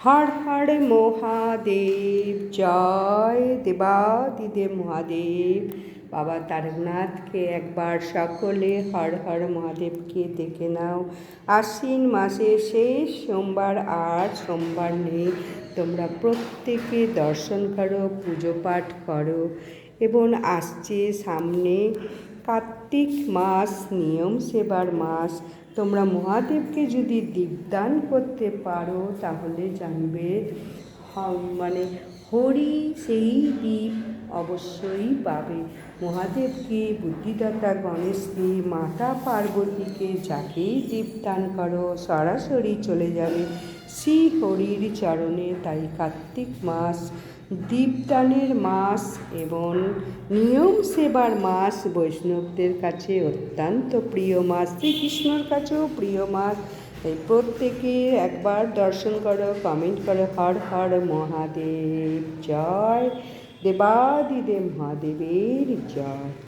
হর হর মহাদেব, জয় দেবাদিদেব মহাদেব। বাবা তারকনাথকে একবার সকলে হর হর মহাদেবকে দেখে নাও। আশ্বিন মাসের শেষ সোমবার, আর সোমবার নেই, তোমরা প্রত্যেকে দর্শন করো, পুজো পাঠ করো। এবং আসছে সামনে কার্তিক মাস, নিয়ম সেবার মাস। তোমরা মহাদেবকে যদি দীপদান করতে পারো তাহলে জানবে মানে হরি সেই দ্বীপ অবশ্যই পাবে। মহাদেবকে, বুদ্ধিদাতা গণেশকে, মাতা পার্বতীকে যাকেই দীপদান করো সরাসরি চলে যাবে শ্রী হরির চরণে। তাই কার্তিক মাস দীপদানের মাস এবং নিয়ম সেবার মাস। বৈষ্ণবদের কাছে অত্যন্ত প্রিয় মাস, শ্রীকৃষ্ণর কাছেও প্রিয় মাস। তাই প্রত্যেকে একবার দর্শন করো, কমেন্ট করো হর হর মহাদেব, জয় দেবাদিদেব মহাদেবের জয়।